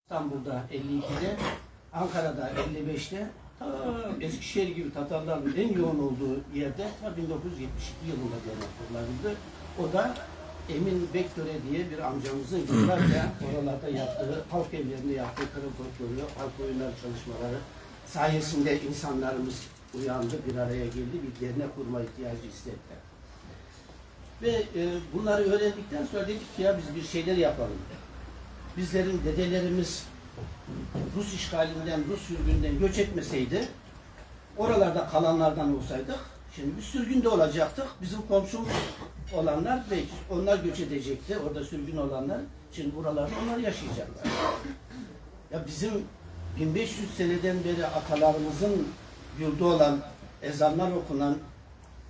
İstanbul'da 52'de, Ankara'da 55'te, Eskişehir gibi Tatarların en yoğun olduğu yerde 1972 yılında dernek kurularıydı. O da Emin Bektöre diye bir amcamızın yıllarca oralarda yaptığı, halk evlerinde yaptığı kırım folkloru, halk oyunları çalışmaları sayesinde insanlarımız uyandı, bir araya geldi, bir dernek kurma ihtiyacı hissettiler. Ve bunları öğrendikten sonra dedik ki ya biz bir şeyler yapalım. Bizlerin dedelerimiz Rus işgalinden, Rus sürgünden göç etmeseydi, oralarda kalanlardan olsaydık, şimdi bir sürgünde olacaktık. Bizim komşumuz olanlar belki onlar göç edecekti, orada sürgün olanlar. Şimdi buralarda onlar yaşayacaklar. Ya bizim 1500 seneden beri atalarımızın yurdu olan, ezanlar okunan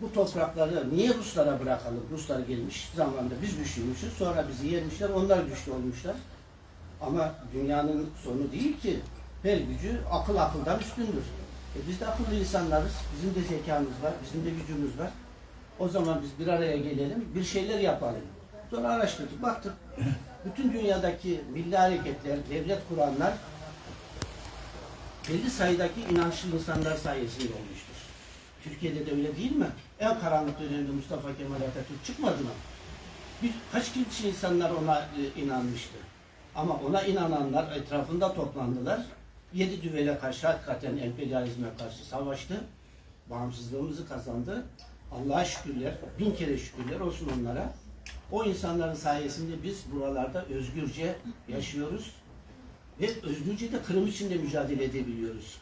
bu toprakları niye Ruslara bırakalım? Ruslar gelmiş zamanda biz güçlüymüşüz, sonra bizi yermişler, onlar güçlü olmuşlar. Ama dünyanın sonu değil ki. Her gücü akıldan üstündür. Biz de akıllı insanlarız. Bizim de zekamız var, bizim de gücümüz var. O zaman biz bir araya gelelim, bir şeyler yapalım. Sonra araştırdık, baktık. Bütün dünyadaki milli hareketler, devlet kuranlar belli sayıdaki inançlı insanlar sayesinde olmuştur. Türkiye'de de öyle değil mi? En karanlık dönemde Mustafa Kemal Atatürk çıkmadı mı? Kaç kişi insanlar ona inanmıştı. Ama ona inananlar etrafında toplandılar. 7 düvele karşı hakikaten emperyalizme karşı savaştı. Bağımsızlığımızı kazandı. Allah'a şükürler, 1000 kere şükürler olsun onlara. O insanların sayesinde biz buralarda özgürce yaşıyoruz. Ve özgürce de Kırım için de mücadele edebiliyoruz.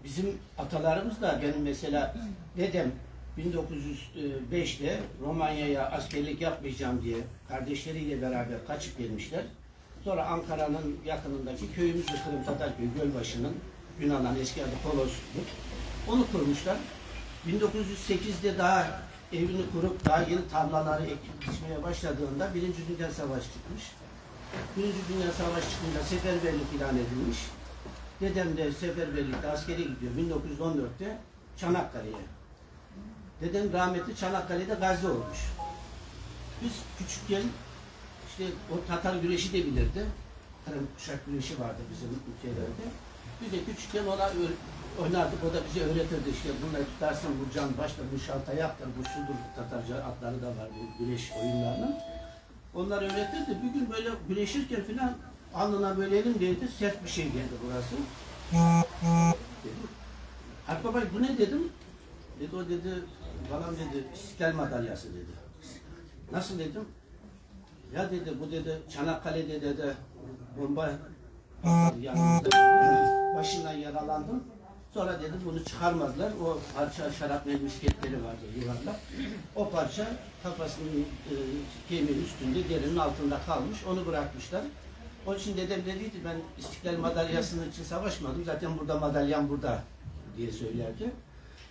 Bizim atalarımız da, benim mesela dedem 1905'te Romanya'ya askerlik yapmayacağım diye kardeşleriyle beraber kaçıp gelmişler. Sonra Ankara'nın yakınındaki köyümüz de Kırım Tatarköy, Gölbaşı'nın Yunanan eski adı Kolosluk. Onu kurmuşlar. 1908'de daha evini kurup daha yeni tarlaları ekip biçmeye başladığında Birinci Dünya Savaşı çıkmış. Birinci Dünya Savaşı çıkınca seferberlik ilan edilmiş. Dedem de seferberlikte askere gidiyor 1914'te Çanakkale'ye. Dedem rahmetli Çanakkale'de gazi olmuş. Biz küçükken işte o Tatar güreşi de bilirdi. Kırım kuşak güreşi vardı bizim ülkelerde. Biz de küçükken ona oynardık. O da bize öğretirdi işte bunları tutarsın, vuracaksın, başla bu şalta yaptır, bu şudur, Tatarca adları da var bu güreş oyunlarının. Onları öğretirdi. Bir gün böyle güreşirken filan alnına böyle elim değdi, sert bir şey geldi burası. Dedim, Alp baba bu ne dedim? Dedi o dedi, bana dedi İstiklal madalyası dedi. Nasıl dedim? Ya dedi bu dedi Çanakkale'de dedi bomba yanımızda başından yaralandım. Sonra dedi bunu çıkarmadılar. O parça şarapnel misketleri vardı yuvarlak. O parça kafasının kemiğin üstünde, derinin altında kalmış. Onu bırakmışlar. Onun için dedem dediydi ben İstiklal madalyasının için savaşmadım. Zaten burada madalyam burada diye söylerdi.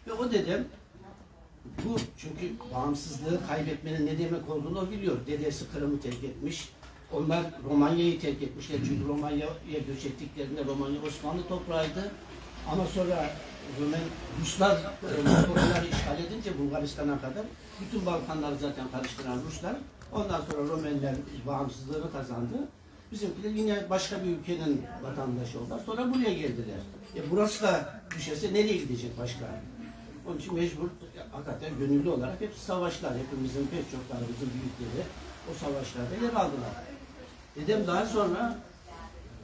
Ve o dedem bu çünkü bağımsızlığı kaybetmenin ne demek olduğunu o biliyor. Dedesi Kırım'ı terk etmiş. Onlar Romanya'yı terk etmişler. Çünkü Romanya'ya göç ettiklerinde Romanya Osmanlı toprağıydı. Ama sonra Ruslar Moskova'ları işgal edince Bulgaristan'a kadar bütün Balkanları zaten karıştıran Ruslar. Ondan sonra Romenler bağımsızlığını kazandı. Bizimkiler yine başka bir ülkenin vatandaşı oldular. Sonra buraya geldiler. Burası da düşerse nereye gidecek başka? Onun için mecbur, hakikaten gönüllü olarak hepsi savaşlar. Hepimizin pek çoklarımızın büyükleri o savaşlarda yer aldılar. Dedem daha sonra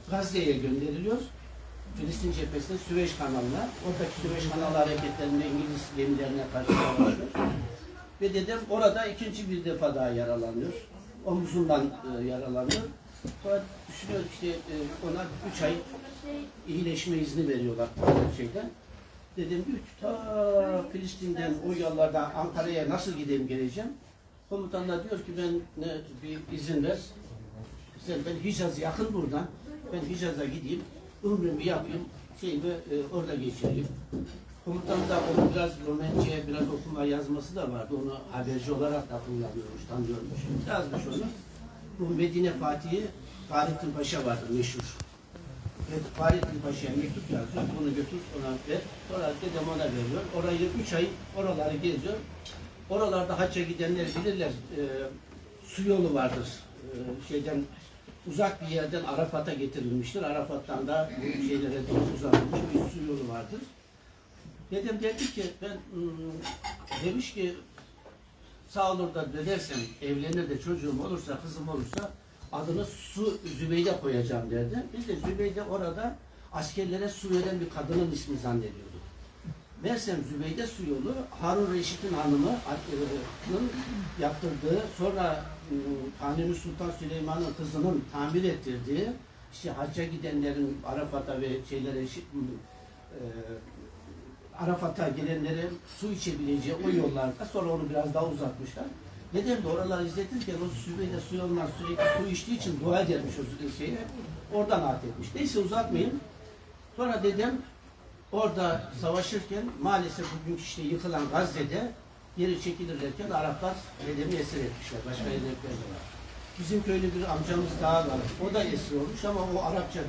Gazze'ye gönderiliyor. Filistin cephesinde Süveyş kanalına. Oradaki Süveyş kanalı hareketlerinde İngiliz gemilerine karşı savaşıyor. Ve dedem orada ikinci bir defa daha yaralanıyor. Omuzundan yaralanıyor. Sonra düşünüyor işte ona 3 ay iyileşme izni veriyorlar şeyden. Dedim diyor ki ta Filistin'den o yollardan Ankara'ya nasıl gideyim geleceğim? Komutanlar diyor ki ben bir izin ver. Ben Hicaz yakın buradan. Ben Hicaz'a gideyim. Ömrümü yapayım. Orada geçireyim. Komutan da onu biraz Romence, biraz okuma yazması da vardı. Onu haberci olarak da kullanıyormuş, tanıyormuş. Yazmış onu. Bu Medine Fatih'i Fahrettin Paşa vardı meşhur. Fahrettin Paşa'ya mektup yazıyor, bunu götür ona ver. Sonra dedem ona veriyor. Orayı 3 ay oraları geziyor. Oralarda hacca gidenler bilirler. Su yolu vardır. uzak bir yerden Arafat'a getirilmiştir. Arafat'tan da bu şeylere doğru uzanmış bir su yolu vardır. Dedem dedi ki demiş ki sağ olur da dönersem, evlenir de çocuğum olursa, kızım olursa adını Zübeyde koyacağım derdi. Biz de Zübeyde orada askerlere su veren bir kadının ismi zannediyorduk. Mersem Zübeyde su yolu Harun Reşit'in hanımının yaptırdığı, sonra Kanuni Sultan Süleyman'ın kızının tamir ettirdiği, işte hacca gidenlerin Arafat'a ve Arafat'a gelenlerin su içebileceği o yollarda, sonra onu biraz daha uzatmışlar. Dedem de oraları izletirken o Zübeyde su yolundan sürekli su içtiği için dua edermiş o şeye. Oradan adet etmiş. Neyse uzatmayayım. Sonra dedem orada savaşırken maalesef bugün işte yıkılan Gazze'de geri çekilirlerken Araplar dedemi esir etmişler. Başka hedefler de var. Bizim köyde bir amcamız daha var. O da esir olmuş ama o Arapça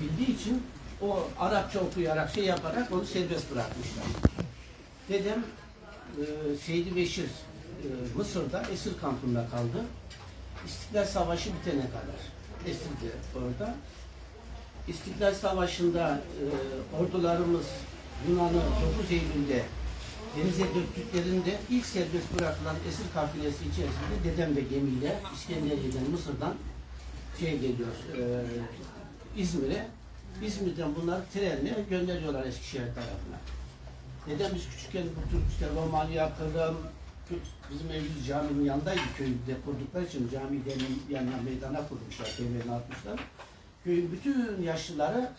bildiği için o Arapça okuyarak şey yaparak onu serbest bırakmışlar. Dedem Seydi Beşir Mısır'da esir kampında kaldı. İstiklal Savaşı bitene kadar esirdi orada. İstiklal Savaşı'nda ordularımız Yunan'ı 9 Eylül'de denize döktüklerinde ilk serbest bırakılan esir kafilesi içerisinde dedem de gemiyle İskenderiye'den, Mısır'dan geliyor İzmir'e. İzmir'den bunları trenle gönderiyorlar Eskişehir tarafına. Dedem biz küçükken bu tür işte Romanya, Kırım, bizim evimiz caminin yanındaydı, köyde kurdukları için caminin yanına meydana kurmuşlar, temelini atmışlar. Köyün bütün yaşlıları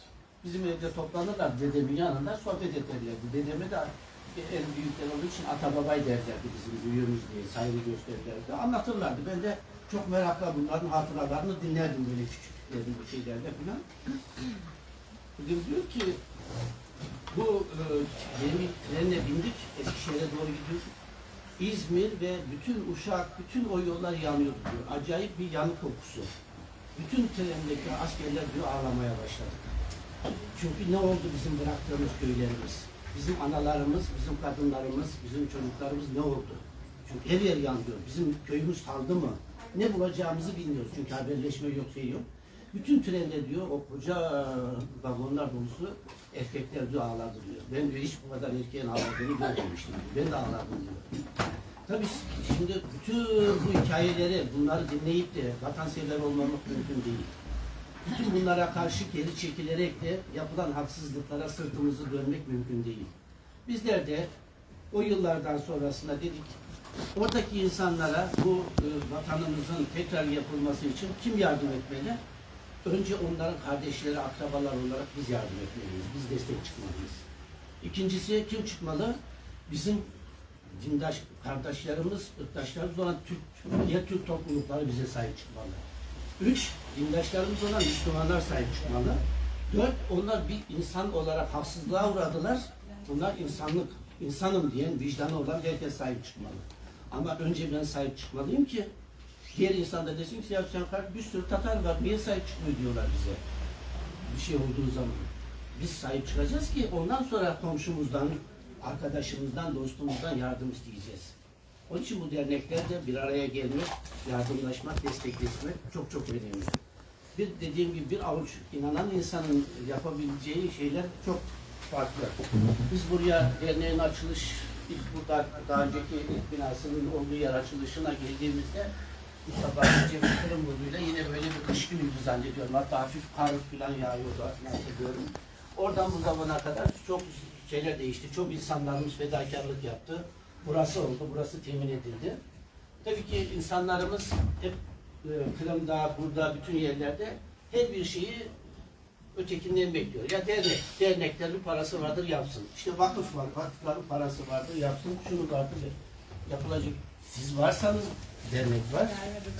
bizim evde toplanırlar, dedemin yanında sohbet ederlerdi. Dedeme de en büyükler olduğu için atababay derlerdi bizim büyüğümüz diye, saygı gösterirlerdi. Anlatırlardı. Ben de çok merakla bunların hatıralarını dinlerdim böyle küçüklüklerin bir şeylerle falan. Bugün diyor ki bu trenle bindik, Eskişehir'e doğru gidiyoruz. İzmir ve bütün Uşak, bütün o yollar yanıyordu diyor. Acayip bir yanık kokusu. Bütün trendeki askerler diyor ağlamaya başladı. Çünkü ne oldu bizim bıraktığımız köylerimiz? Bizim analarımız, bizim kadınlarımız, bizim çocuklarımız ne oldu? Çünkü her yer yanıyor. Bizim köyümüz kaldı mı? Ne bulacağımızı bilmiyoruz. Çünkü haberleşme yok, şey yok. Bütün trende diyor o koca vagonlar dolusu erkekler diyor ağladı diyor. Ben diyor hiç bu kadar erkeğin ağladığını görmemiştim. Ben de ağladım diyor. Tabii şimdi bütün bu hikayeleri, bunları dinleyip de vatansever olmamak mümkün değil. Bütün bunlara karşı geri çekilerek de yapılan haksızlıklara sırtımızı dönmek mümkün değil. Bizler de o yıllardan sonrasında dedik, oradaki insanlara bu vatanımızın tekrar yapılması için kim yardım etmeli? Önce onların kardeşleri, akrabalar olarak biz yardım etmeliyiz, biz destek çıkmalıyız. İkincisi kim çıkmalı? Bizim dindaş kardeşlerimiz, ırktaşlarımız olan Türk toplulukları bize sahip çıkmalı. 3. Dindaşlarımız olan Müslümanlar sahip çıkmalı. 4. Onlar bir insan olarak haksızlığa uğradılar. Bunlar insanım diyen, vicdanı olan herkes sahip çıkmalı. Ama önce ben sahip çıkmalıyım ki diğer insan da desin ki ya bir sürü Tatar var, niye sahip çıkmıyor diyorlar bize. Bir şey olduğu zaman. Biz sahip çıkacağız ki ondan sonra komşumuzdan, arkadaşımızdan, dostumuzdan yardım isteyeceğiz. Onun için bu derneklerde bir araya gelmek, yardımlaşmak, destekleşmek çok çok önemli. Dediğim gibi bir avuç inanan insanın yapabileceği şeyler çok farklı. Biz buraya derneğin ilk burada daha önceki ilk binasının olduğu yer açılışına geldiğimizde Mustafa Cemil Kırımlı'yla yine böyle bir kış günüydü zannediyorum. Hatta hafif kar falan yağıyordu hatırlıyorum. Oradan bu zamana kadar çok şeyler değişti. Çok insanlarımız fedakarlık yaptı. Burası oldu, burası temin edildi. Tabii ki insanlarımız hep Kırım'da, burada, bütün yerlerde her bir şeyi ötekinden bekliyor. Ya derneklerin parası vardır yapsın. İşte vakıf var, vakıfların parası vardır yapsın, şunu vardır yapılacak. Siz varsanız dernek var,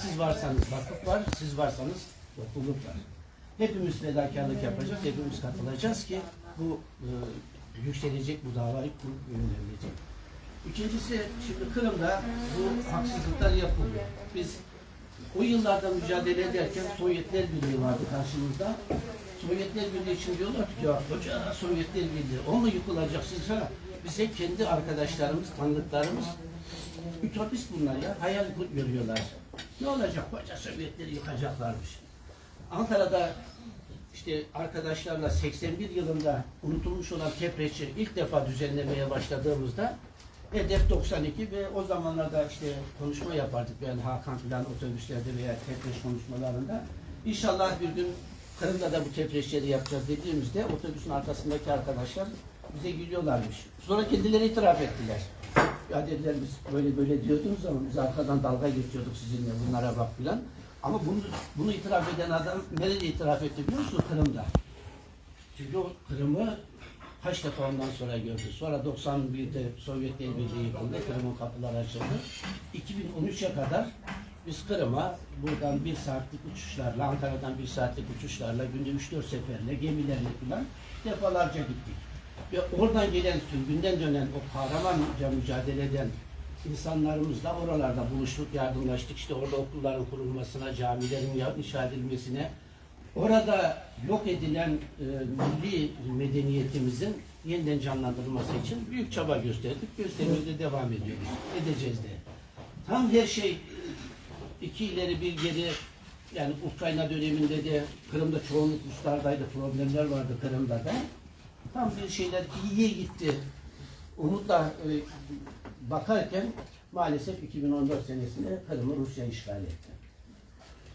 siz varsanız vakıf var, siz varsanız topluluk var. Hepimiz fedakarlık yapacağız, hepimiz katılacağız ki bu yükselecek, bu davayı yönlendirecek. İkincisi, şimdi Kırım'da bu haksızlıklar yapılıyor. Biz o yıllarda mücadele ederken Sovyetler Birliği vardı karşımızda. Sovyetler Birliği için diyorlar ki ya hoca Sovyetler Birliği, o mu yıkılacak siz ha? Bize kendi arkadaşlarımız, tanıdıklarımız ütopist bunlar ya, hayal görüyorlar. Ne olacak hoca Sovyetleri yıkacaklarmış. Ankara'da işte arkadaşlarla 81 yılında unutulmuş olan Tepreç'i ilk defa düzenlemeye başladığımızda hedef 92 ve o zamanlarda işte konuşma yapardık yani Hakan filan otobüslerde veya Tepreç konuşmalarında. İnşallah bir gün Kırım'da da bu Tepreçleri yapacağız dediğimizde otobüsün arkasındaki arkadaşlar bize gülüyorlarmış. Sonra kendileri itiraf ettiler. Ya dediler biz böyle böyle diyordunuz ama biz arkadan dalga geçiyorduk sizinle bunlara bak filan. Ama bunu itiraf eden adam nerede itiraf etti biliyor musun? Kırım'da. Çünkü o Kırım'ı kaç defa ondan sonra gördü. Sonra 91'de Sovyetler Birliği yıkıldı. Kırım'ın kapıları açıldı. 2013'e kadar biz Kırım'a buradan 1 saatlik uçuşlarla, Ankara'dan 1 saatlik uçuşlarla, günde 3-4 seferle, gemilerle falan defalarca gittik. Ve oradan gelen, sürgünden dönen, o kahramanca mücadele eden insanlarımızla oralarda buluştuk, yardımlaştık. İşte orada okulların kurulmasına, camilerin inşa edilmesine, orada yok edilen milli medeniyetimizin yeniden canlandırılması için büyük çaba gösterdik. Göstermeye de devam ediyoruz. Edeceğiz de. Tam her şey iki ileri bir geri, yani Ukrayna döneminde de Kırım'da çoğunluk Ruslardaydı, problemler vardı Kırım'da da. Tam bir şeyler iyiye gitti. Umutla bakarken maalesef 2014 senesinde Kırım'ı Rusya işgal etti.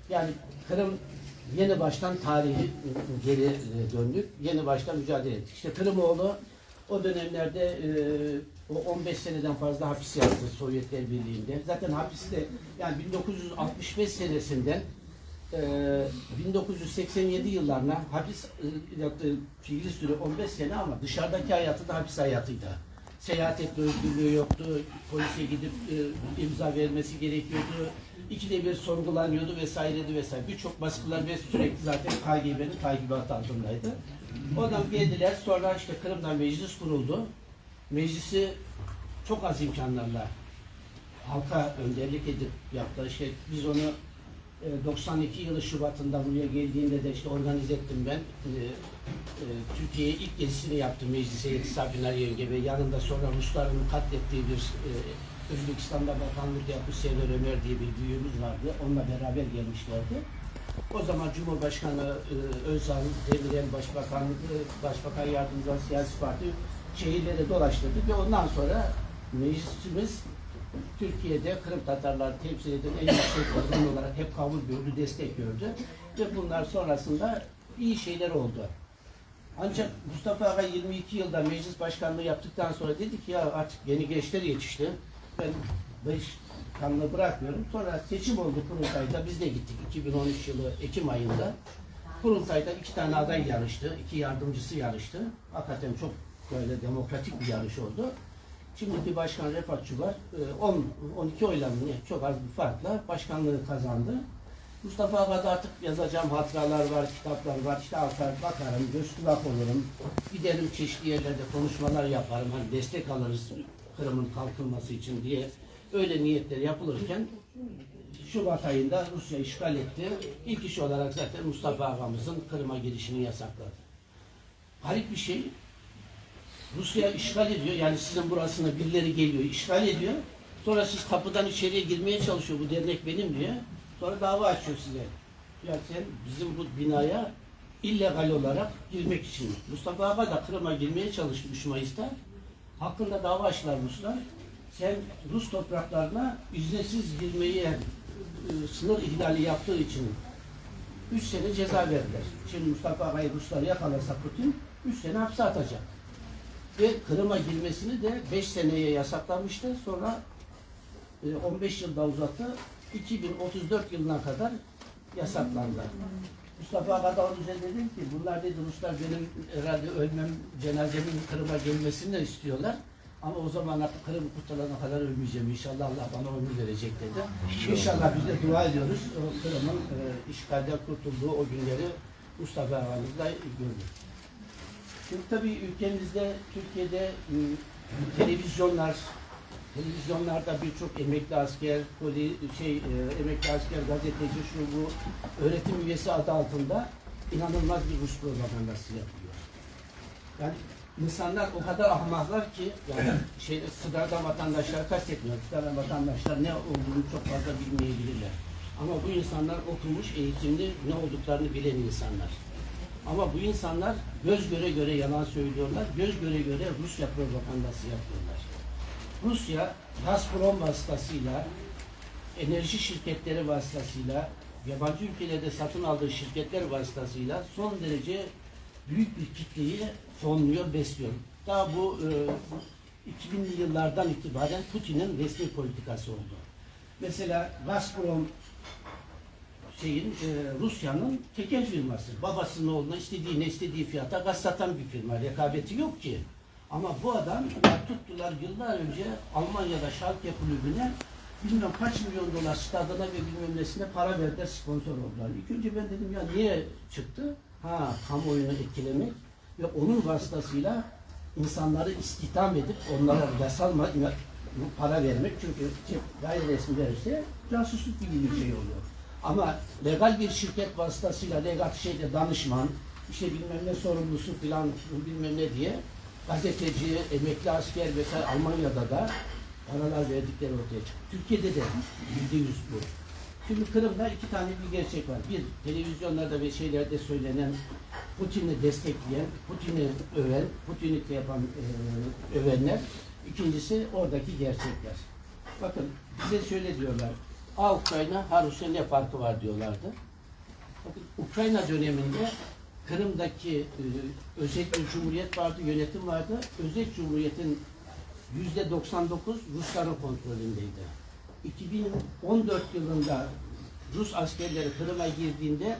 Yani Kırım yeni baştan tarihi geri döndük. Yeni baştan mücadele ettik. İşte Kırımoğlu o dönemlerde o 15 seneden fazla hapis yattı Sovyetler Birliği'nde. Zaten hapiste yani 1965 senesinden 1987 yıllarına hapis yattığı fiili süre 15 sene ama dışarıdaki hayatı da hapis hayatıydı. Seyahat etme özgürlüğü yoktu, polise gidip imza vermesi gerekiyordu, ikide bir sorgulanıyordu vesaireydi vesaire. Birçok baskılar ve sürekli zaten KGB'nin takibat altındaydı. Oradan geldiler, sonra işte Kırım'dan meclis kuruldu. Meclisi çok az imkanlarla halka önderlik edip yaptı. İşte biz onu 92 yılı Şubat'ında buraya geldiğinde de işte organize ettim ben. Türkiye'ye ilk gezisini yaptım meclise Yetisafinar Yenge ve yanında sonra Rusların katlettiği bir Özbekistan'da bakanlık yapmış Sever Ömer diye bir büyüğümüz vardı. Onunla beraber gelmişlerdi. O zaman Cumhurbaşkanı Özal, Demirel Başbakan Yardımcısı Siyasi Parti şehirleri dolaştırdık ve ondan sonra meclisimiz Türkiye'de Kırım Tatarları temsil eden en yüksek organ olarak hep kabul gördü, destek gördü. Ve bunlar sonrasında iyi şeyler oldu. Ancak Mustafa Aga 22 yılda meclis başkanlığı yaptıktan sonra dedi ki ya artık yeni gençler yetişti. Ben başkanlığı bırakmıyorum. Sonra seçim oldu kurultayda. Biz de gittik 2013 yılı Ekim ayında. Kurultayda 2 tane aday yarıştı. 2 yardımcısı yarıştı. Hakikaten çok böyle demokratik bir yarış oldu. Şimdiki başkan Refat Çubar 12 oyla mı çok az bir farkla başkanlığı kazandı. Mustafa Aga'da artık yazacağım hatıralar var, kitaplar var. İşte artar, bakarım, göz kulak olurum. Giderim çeşitli yerlerde konuşmalar yaparım. Hani destek alırız Kırım'ın kalkınması için diye. Öyle niyetler yapılırken Şubat ayında Rusya işgal etti. İlk iş olarak zaten Mustafa Aga'mızın Kırım'a girişini yasakladı. Garip bir şey. Rusya işgal ediyor, yani sizin burasına birileri geliyor, işgal ediyor. Sonra siz kapıdan içeriye girmeye çalışıyor, bu dernek benim diyor. Sonra dava açıyor size. Ya sen bizim bu binaya illegal olarak girmek için. Mustafa Aga da Kırım'a girmeye çalıştı 3 Mayıs'ta. Hakkında dava açtılar Ruslar. Sen Rus topraklarına izinsiz girmeyi sınır ihlali yaptığı için 3 sene ceza verdiler. Şimdi Mustafa Aga'yı Ruslar yakalarsa Putin 3 sene hapse atacak. Ve Kırım'a girmesini de 5 seneye yasaklamıştı. Sonra 15 yılda uzattı. 2034 yılına kadar yasaklandı. Mustafa Aga onun üzerine dedi ki bunlar dedi Ruslar benim herhalde ölmem, cenazemin Kırım'a gelmesini de istiyorlar. Ama o zaman artık Kırım kurtulana kadar ölmeyeceğim. İnşallah Allah bana ömür verecek dedi. İnşallah biz de dua ediyoruz. O Kırım'ın işgalden kurtulduğu o günleri Mustafa Aga'mızla gördük. Şimdi tabii ülkemizde, Türkiye'de televizyonlarda birçok emekli asker, emekli asker, gazeteci, şu bu öğretim üyesi adı altında inanılmaz bir Rus propagandası yapıyor. Yani insanlar o kadar ahmaklar ki, yani sıradan vatandaşlar kastetmiyor. Sıradan vatandaşlar ne olduğunu çok fazla bilmeyebilirler. Ama bu insanlar okumuş, eğitimli, ne olduklarını bilen insanlar. Ama bu insanlar göz göre göre yalan söylüyorlar, göz göre göre Rusya propagandası yapıyorlar. Rusya, Gazprom vasıtasıyla, enerji şirketleri vasıtasıyla, yabancı ülkelerde satın aldığı şirketler vasıtasıyla son derece büyük bir kitleyi fonluyor, besliyor. Daha bu 2000'li yıllardan itibaren Putin'in resmi politikası oldu. Mesela Gazprom Rusya'nın tekel firması. Babasının oğluna istediği fiyata gaz satan bir firma. Rekabeti yok ki. Ama bu adam tuttular yıllar önce Almanya'da Schalke kulübüne bilmem kaç milyon dolar stadına ve bilmem nesine para verdiler, sponsor oldular. İlk önce ben dedim ya niye çıktı? Kamuoyunu etkilemek ve onun vasıtasıyla insanları istihdam edip onlara yasal para vermek. Çünkü gayri resmi verirse casusluk gibi bir şey oluyor. Ama legal bir şirket vasıtasıyla legal danışman, işte bilmem ne sorumlusu filan bilmem ne diye gazeteci, emekli asker vesaire Almanya'da da paralar verdikleri ortaya çıktı. Türkiye'de de %100 bu. Şimdi Kırım'da iki tane bir gerçek var. Bir, televizyonlarda ve şeylerde söylenen Putin'i destekleyen, Putin'i öven, Putin'i yapan övenler. İkincisi oradaki gerçekler. Bakın bize şöyle diyorlar. Ukrayna, Rusya ne farkı var diyorlardı. Bakın Ukrayna döneminde Kırım'daki özel bir cumhuriyet vardı, yönetim vardı. Özel cumhuriyetin %99 Rusların kontrolündeydi. 2014 yılında Rus askerleri Kırım'a girdiğinde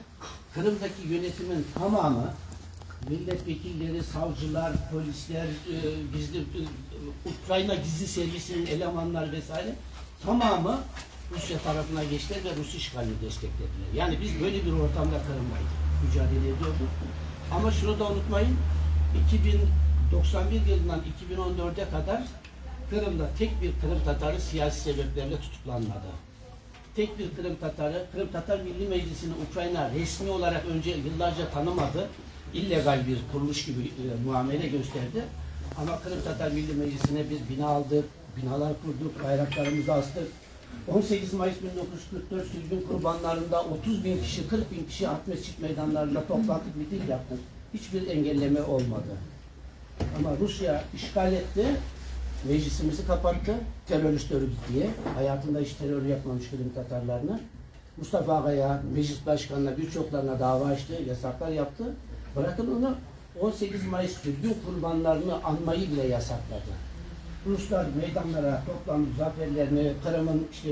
Kırım'daki yönetimin tamamı milletvekilleri, savcılar, polisler, Ukrayna gizli servisinin elemanlar vesaire tamamı Rusya tarafına geçtiler ve Rus işgalini desteklediler. Yani biz böyle bir ortamda Kırım'daydık, mücadele ediyorduk. Ama şunu da unutmayın, 2091 yılından 2014'e kadar Kırım'da tek bir Kırım Tatarı siyasi sebeplerle tutuklanmadı. Tek bir Kırım Tatarı, Kırım Tatar Milli Meclisi'ni Ukrayna resmi olarak önce yıllarca tanımadı. İllegal bir kuruluş gibi muamele gösterdi. Ama Kırım Tatar Milli Meclisi'ne biz bina aldık, binalar kurduk, bayraklarımızı astık. 18 Mayıs 1944 sürgün kurbanlarında 30 bin kişi, 40 bin kişi Mescit meydanlarında toplantı miting yaptık. Hiçbir engelleme olmadı. Ama Rusya işgal etti, meclisimizi kapattı, terörist örgüt diye. Hayatında hiç terör yapmamış Kırım Tatarlarına. Mustafa Aga'ya, meclis başkanına, birçoklarına dava açtı, yasaklar yaptı. Bırakın onu 18 Mayıs sürgün kurbanlarını anmayı bile yasakladı. Ruslar meydanlara toplandı, zaferlerini, Kırım'ın işte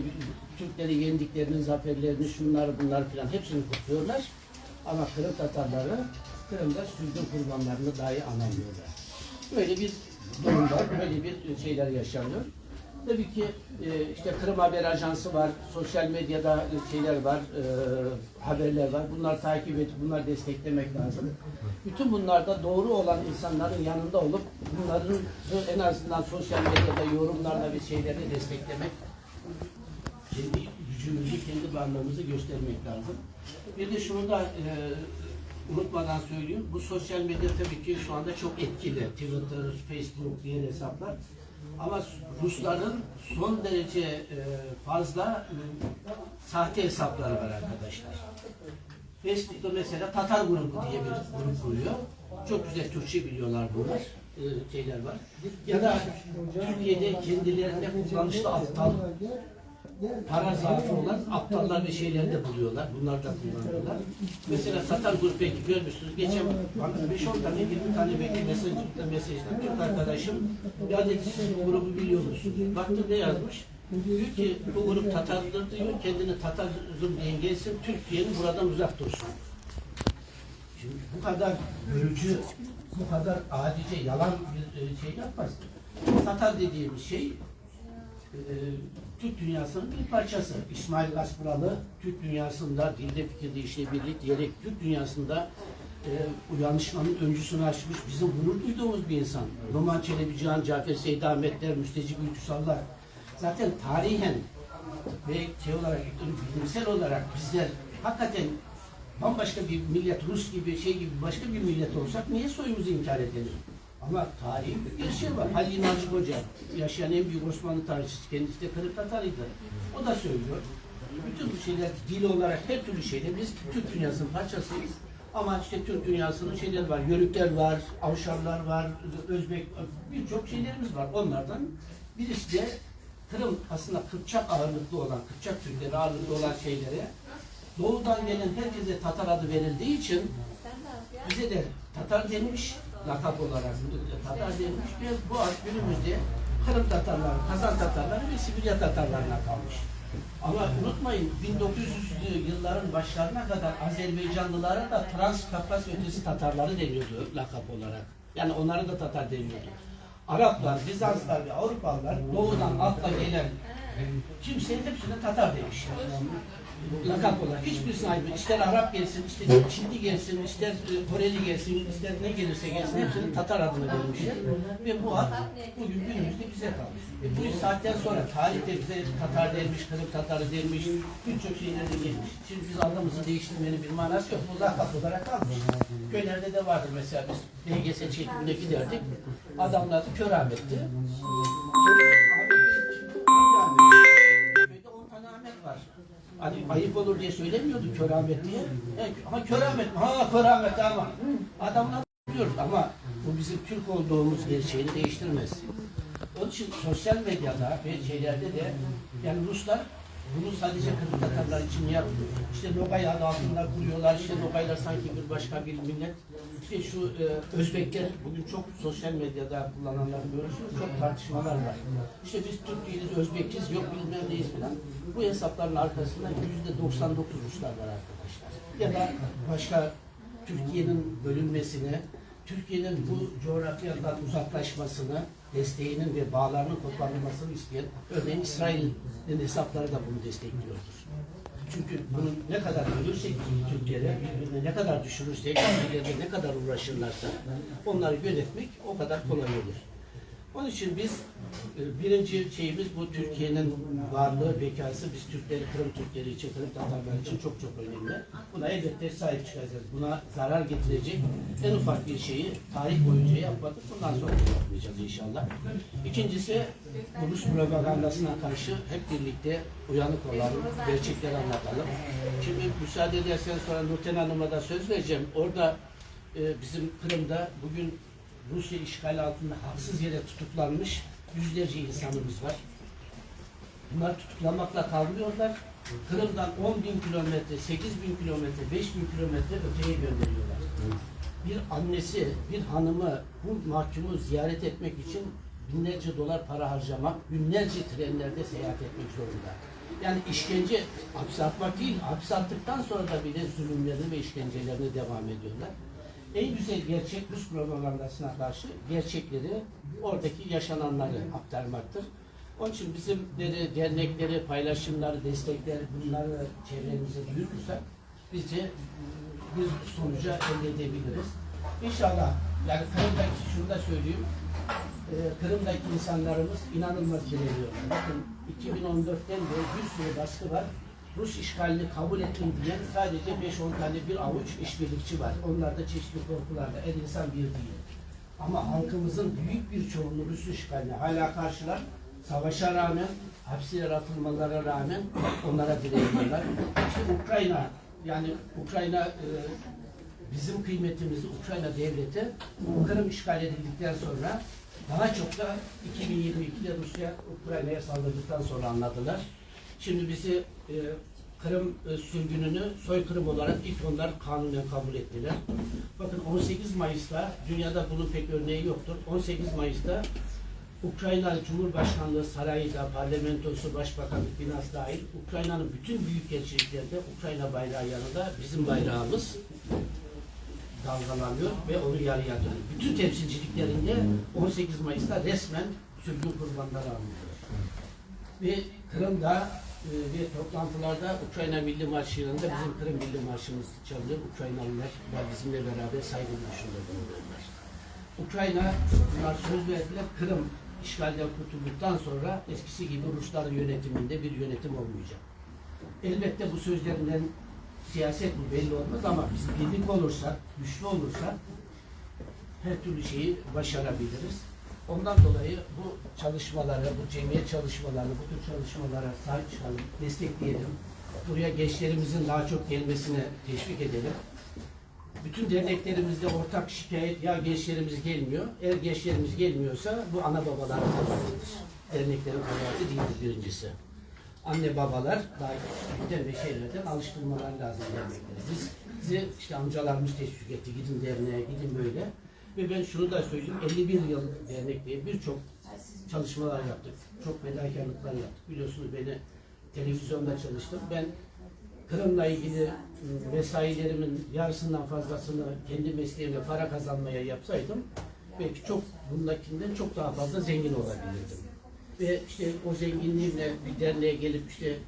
Türkleri yendiklerinin zaferlerini, şunları bunlar filan hepsini kutluyorlar. Ama Kırım Tatarları Kırım'da sürgün kurbanlarını dahi anamıyorlar. Böyle bir durumda, böyle bir şeyler yaşanıyor. Tabii ki işte Kırım Haber Ajansı var, sosyal medyada şeyler var, haberler var. Bunları takip edip, bunları desteklemek lazım. Bütün bunlarda doğru olan insanların yanında olup bunların en azından sosyal medyada yorumlarla ve şeyleri desteklemek, kendi gücümüzü, kendi varlığımızı göstermek lazım. Bir de şunu da unutmadan söyleyeyim, bu sosyal medya tabii ki şu anda çok etkili. Twitter, Facebook diye hesaplar. Ama Rusların son derece fazla sahte hesapları var arkadaşlar. Facebook'ta mesela Tatar grubu diye bir grup kuruyor. Çok güzel Türkçe biliyorlar bunlar. Şeyler var. Ya da Türkiye'de kendilerine kullanışlı aptal, para zaafı olan aptallar ve şeyleri de buluyorlar. Bunlar da kullanıyorlar. Mesela Tatar grup belki görmüşsünüz. Geçen 5-10 tane 20 tane belki mesajlar. Türk arkadaşım ya dedi siz bu grubu biliyor musunuz? Baktım ne yazmış? Diyor ki bu grup Tatardır diyor. Kendini Tatarım diyen gelsin. Türkiye'nin buradan uzak dursun. Şimdi bu kadar bölücü, bu kadar adice yalan bir şey yapmaz. Tatar dediğimiz şey Türk dünyasının bir parçası. İsmail Gaspıralı Türk dünyasında dilde fikirde işte birlik diyerek Türk dünyasında uyanışmanın öncüsünü açmış, bizim gurur duyduğumuz bir insan. Roman Çelebi, Cihan Cafer, Seydi Ahmetler, Müstecip Ülküsallar. Zaten tarihen ve şey olarak, bilimsel olarak bizler hakikaten bambaşka bir millet, Rus gibi, şey gibi başka bir millet olsak niye soyumuzu inkar edelim? Ama tarihi bir gerçeği var. Halil Nacip Hoca, yaşayan en büyük Osmanlı tarihçisi, kendisi de Kırım Tatarıydı. O da söylüyor. Bütün bu şeyler dil olarak her türlü şeyde biz Türk dünyasının parçasıyız. Ama işte Türk dünyasının şeyleri var, Yörükler var, Avşarlar var, Özbek, birçok şeylerimiz var. Onlardan birisi de Kırım aslında Kıpçak ağırlıklı olan, Kıpçak Türkleri ağırlıklı olan şeylere doğudan gelen herkese Tatar adı verildiği için bize de Tatar denmiş, lakap olarak Tatar denmiş ve bu ad günümüzde Kırım Tatarları, Kazan Tatarları ve Sibirya Tatarlarına kalmış. Ama unutmayın 1900'lü yılların başlarına kadar Azerbaycanlılara da Transkafkas ötesi Tatarları deniyordu lakap olarak. Yani onlara da Tatar deniyordu. Araplar, Bizanslar ve Avrupalılar doğudan atla gelen kimsenin hepsine Tatar demişler. Lakap olarak. Hiçbirisine ait. İster Arap gelsin, ister Çinli gelsin, ister Koreli gelsin, ister ne gelirse gelsin hepsinin Tatar adını vermişler. Ve bu ad bugün günümüzde bize kalmış. Bu saatten sonra tarihte bize Tatar denmiş, Kırım Tatarı denmiş, birçok şeyler de gelmiş. Şimdi biz adımızı değiştirmenin bir manası yok. Bu lakap olarak kalmış. Köylerde de vardır mesela biz DGS çekimine giderdik. Adamlar kör Ahmet'ti. Köyde 10 tane Ahmet var. Hani ayıp olur diye söylemiyordu kör Ahmet diye. Ha kör Ahmet mi? Ha kör Ahmet ama. Adamlar biliyoruz ama bu bizim Türk olduğumuz gerçeğini değiştirmez. Onun için sosyal medyada ve şeylerde de yani Ruslar bunu sadece Kırım Tatarlar için yapmıyor. İşte Nogay adı altında kuruyorlar. İşte Nogaylar sanki bir başka bir millet. İşte şu Özbekler bugün çok sosyal medyada kullananları görüyorsunuz. Çok tartışmalar var. İşte biz Türk değiliz, Özbekiz, yok bilmem neyiz falan. Bu hesapların arkasında %99 Ruslar var arkadaşlar. Ya da başka Türkiye'nin bölünmesine, Türkiye'nin bu coğrafyadan uzaklaşmasını, desteğinin ve bağlarının toplanmasını isteyen, örneğin İsrail'in hesapları da bunu destekliyordur. Çünkü bunu ne kadar görürsek Türkiye'de, birbirine ne kadar düşürürsek, Türkiye'de ne kadar uğraşırlarsa onları yönetmek o kadar kolay olur. Onun için biz birinci şeyimiz bu Türkiye'nin varlığı, bekası. Biz Türkleri, Kırım Türkleri için, Kırım Tatarlar için çok çok önemli. Buna elbette sahip çıkacağız. Buna zarar getirecek en ufak bir şeyi tarih boyunca yapmadık. Bundan sonra da yapmayacağız inşallah. İkincisi, Rus propagandasına karşı hep birlikte uyanık olalım, gerçekleri anlatalım. Şimdi müsaade edersen sonra Nurten Hanım'a da söz vereceğim. Orada bizim Kırım'da bugün Rusya işgali altında haksız yere tutuklanmış yüzlerce insanımız var. Bunlar tutuklanmakla kalmıyorlar. Kırım'dan 10.000 kilometre, 8.000 kilometre, 5.000 kilometre öteye gönderiyorlar. Bir annesi, bir hanımı bu mahkumu ziyaret etmek için binlerce dolar para harcamak, binlerce trenlerde seyahat etmek zorunda. Yani işkence, hapse atmak değil, hapse attıktan sonra da bile zulümlerini ve işkencelerine devam ediyorlar. En güzel gerçek Rus propagandasına karşı gerçekleri, oradaki yaşananları aktarmaktır. Onun için bizim dernekleri, paylaşımları, destekleri, bunları çevremize duyurursak bizce bir sonuca elde edebiliriz. İnşallah, yani Kırım'daki, şunu da söyleyeyim, Kırım'daki insanlarımız inanılmaz direniyorlar. Bakın 2014'ten beri bir sürü baskı var. Rus işgalini kabul etmeyin diyen sadece 5-10 tane bir avuç işbirlikçi var. Onlar da çeşitli korkularla, el insan bir değil. Ama halkımızın büyük bir çoğunluğu Rus işgaline hala karşılar. Savaşa rağmen, hapse atılmalara rağmen onlara direniyorlar. İşte Ukrayna, yani Ukrayna bizim kıymetimizi Ukrayna devleti Kırım işgal edildikten sonra daha çok da 2022'de Rusya Ukrayna'ya saldırdıktan sonra anladılar. Şimdi bizi Kırım sürgününü soykırım olarak ilk onlar kanunen kabul ettiler. Bakın 18 Mayıs'ta, dünyada bunun pek örneği yoktur. 18 Mayıs'ta Ukrayna Cumhurbaşkanlığı sarayında, parlamentosu, başbakanlık binası dahil Ukrayna'nın bütün büyükelçiliklerinde Ukrayna bayrağı yanında bizim bayrağımız dalgalanıyor ve onu yarıya dönüyor. Bütün temsilciliklerinde 18 Mayıs'ta resmen sürgün kurbanları alınıyor. Ve Kırım'da ve toplantılarda Ukrayna Milli Marşı yanında bizim Kırım Milli Marşımız çalıyor. Ukraynalılar bizimle beraber saygı duruşunda bulunuyorlar. Ukrayna, bunlar söz verdiler, Kırım işgalden kurtulduktan sonra eskisi gibi Rusların yönetiminde bir yönetim olmayacak. Elbette bu sözlerinden siyaset mi belli olmaz ama biz birlik olursak, güçlü olursak her türlü şeyi başarabiliriz. Ondan dolayı bu çalışmalara, bu cemiyet çalışmalarını, bu tür çalışmalara sahip çıkalım, destekleyelim. buraya gençlerimizin daha çok gelmesine teşvik edelim. Bütün derneklerimizde ortak şikayet, ya gençlerimiz gelmiyor. Eğer gençlerimiz gelmiyorsa bu ana babaların kabahatidir. Derneklerin kabahati değildir birincisi. Anne babalar daha küçüklükten ve şeylerden alıştırmalar lazım dernekleri. Bizi işte amcalarımız teşvik etti, gidin derneğe, gidin böyle. Ve ben şunu da söyleyeyim, 51 yıl dernekte birçok çalışmalar yaptık. Çok fedakarlıklar yaptık. Biliyorsunuz beni televizyonda çalıştım. Ben Kırım'la ilgili mesailerimin yarısından fazlasını kendi mesleğimle para kazanmaya yapsaydım belki çok bundakinden çok daha fazla zengin olabilirdim. Ve işte o zenginliğimle bir derneğe gelip işte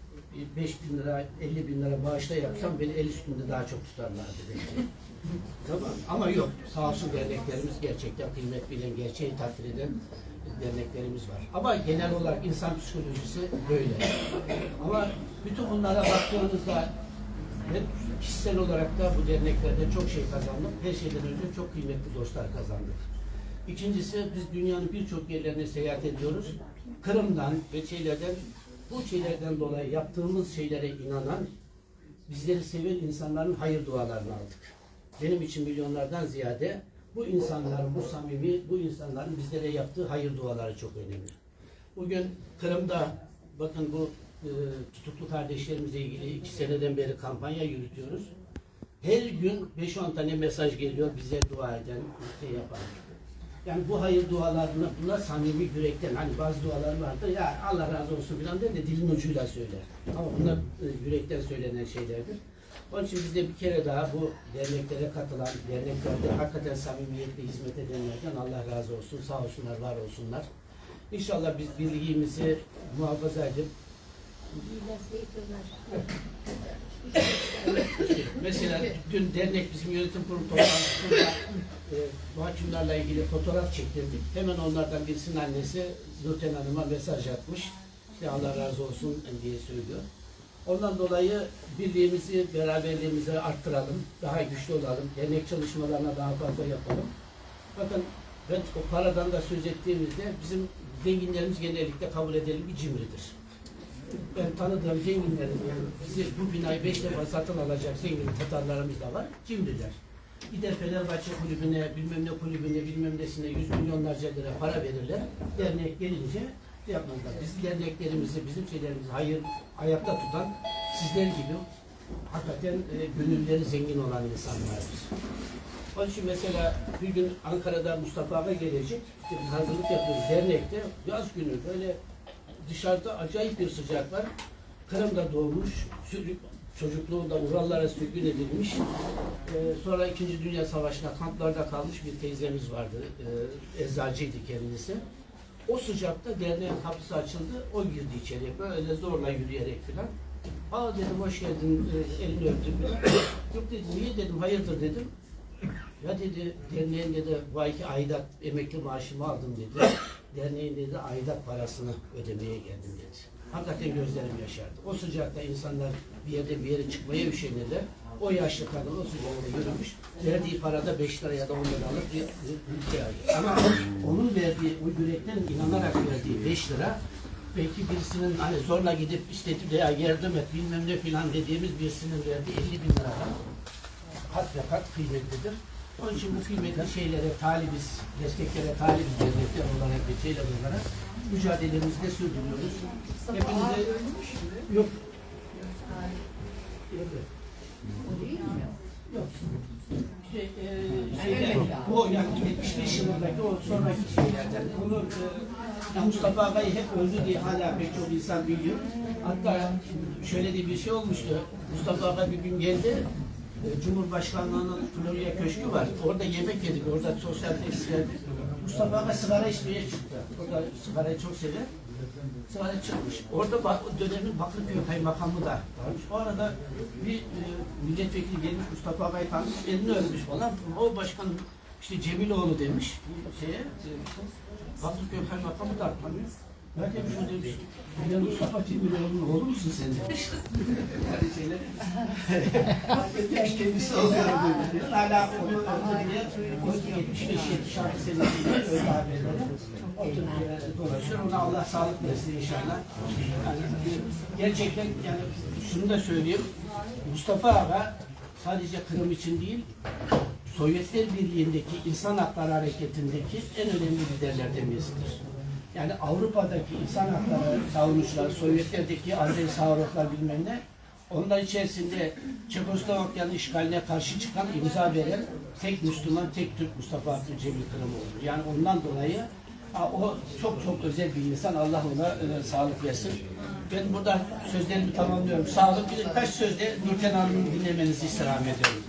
5.000 lira, 50.000 lira bağışla yapsam beni el üstünde daha çok tutarlardı belki. Tamam. Ama yok. Sağ olsun derneklerimiz gerçekten kıymet bilen, gerçeği takdir eden derneklerimiz var. Ama genel olarak insan psikolojisi böyle. Ama bütün bunlara baktığınızda ben kişisel olarak da bu derneklerden çok şey kazandım. Her şeyden önce çok kıymetli dostlar kazandık. İkincisi, biz dünyanın birçok yerlerine seyahat ediyoruz. Kırım'dan ve bu şeylerden dolayı yaptığımız şeylere inanan, bizleri seven insanların hayır dualarını aldık. Benim için milyonlardan ziyade bu insanların, bu samimi, bu insanların bizlere yaptığı hayır duaları çok önemli. Bugün Kırım'da, bakın bu tutuklu kardeşlerimizle ilgili 2 seneden beri kampanya yürütüyoruz. Her gün 5-10 tane mesaj geliyor, bize dua eden, şey yapan. Yani bu hayır dualarını, bunlar samimi yürekten, hani bazı dualar vardır, ya Allah razı olsun falan der de dilin ucuyla söyler. Ama bunlar yürekten söylenen şeylerdir. Onun için biz de bir kere daha bu derneklere katılan, derneklerde hakikaten samimiyetle hizmet edenlerden Allah razı olsun, sağ olsunlar, var olsunlar. İnşallah biz birliğimizi muhafaza edip mesela dün dernek bizim yönetim kurulu toplantısında mahkumlarla ilgili fotoğraf çektirdik. Hemen onlardan birisinin annesi Nurten Hanım'a mesaj atmış. İşte Allah razı olsun diye söylüyor. Ondan dolayı birliğimizi, beraberliğimizi arttıralım, daha güçlü olalım, dernek çalışmalarına daha fazla yapalım. Bakın ben o paradan da söz ettiğimizde bizim zenginlerimiz genellikle kabul edelim bir cimridir. Ben tanıdığım zenginlerin, yani bizi bu binayı 5 defa satın alacak zengin Tatarlarımız da var, cimriler. Gider Fenerbahçe kulübüne, bilmem ne kulübüne, bilmem nesine 100 milyonlarca lira para verirler. Dernek gelince yapmazlar. Biz derneklerimizi, bizim şeylerimizi ayakta tutan sizler gibi hakikaten gönülleri zengin olan insanlardır. Onun için mesela bir gün Ankara'da Mustafa Aga gelecek. İşte biz hazırlık yapıyoruz dernekte. Yaz günü böyle dışarıda acayip bir sıcak var. Kırım'da doğmuş, çocukluğunda Urallara sürgün edilmiş. Sonra 2. Dünya Savaşı'nda kamplarda kalmış bir teyzemiz vardı. Eczacıydı kendisi. O sıcakta derneğin kapısı açıldı, o girdi içeriye. Böyle zorla yürüyerek filan. Aa dedim, hoş geldin, elini öptüm filan. Yok dedi, niye dedim, hayırdır dedim. Ya dedi, derneğin dedi, bu ayki aidat, emekli maaşımı aldım dedi. Derneğin dedi, aidat parasını ödemeye geldim dedi. Hakikaten gözlerim yaşardı. O sıcakta insanlar bir yere çıkmaya üşenirler. O yaşlı kadın o sıcakta yürümüş. Verdiği parada 5 lira ya da 10 lira alıp bir ülke aldı. Ama onun verdiği, o yürekten inanarak verdiği 5 lira belki birisinin hani zorla gidip istedi veya yardım et bilmem ne filan dediğimiz birisinin verdiği 50.000 liradan kat ve kat kıymetlidir. Onun için bu kıymetli şeylere talibiz, desteklere talibiz dernekler olarak ve şeyler olarak mücadelemizi de sürdürüyoruz. Hepinize yok. Yok. O yani 75 yılındaki o sonraki şeylerden. Bunu Mustafa Aga'yı hep öldü diye hala pek çok insan biliyor. Hatta şöyle de bir şey olmuştu. Mustafa Aga bir gün geldi. Cumhurbaşkanlığının Florya Köşkü var. Orada yemek yedik. Orada sosyal tesislerde. Mustafa Aga sigara içmeye çıktı. Orada sigarayı çok sever. Sigara çıkmış. Orada dönemin Bakırköy Kaymakamı da varmış. O arada bir milletvekili gelmiş, Mustafa Aga'yı tanımış, elini öpmüş falan. O başkan işte Cemiloğlu demiş. Bakırköy Kaymakamı da tanıyor. Zaten şöyle bir şey. Mustafa Cemiloğlu'nun oğlu musun sen de? Yani şeyler. Yaş kendisi oluyor. Hala onu diye 75-76 senesinde öyle haberleri. O Türkiye'de dolaşıyor. Ona Allah sağlık versin inşallah. Yani gerçekten yani şunu da söyleyeyim. Mustafa Ağa sadece Kırım için değil, Sovyetler Birliği'ndeki insan hakları hareketindeki en önemli liderlerden birisidir. Yani Avrupa'daki insan hakları savunucular, Sovyetler'deki Andrei Saharovlar bilmem ne, onlar içerisinde Çekoslovakya'nın işgaline karşı çıkan, imza veren tek Müslüman, tek Türk Mustafa Abdülcemil Kırımoğlu. Yani ondan dolayı o çok çok özel bir insan. Allah ona sağlık versin. Ben burada sözlerimi tamamlıyorum. Sağ olun. Birkaç sözle Nurten Hanım'ı dinlemenizi istirham ediyorum.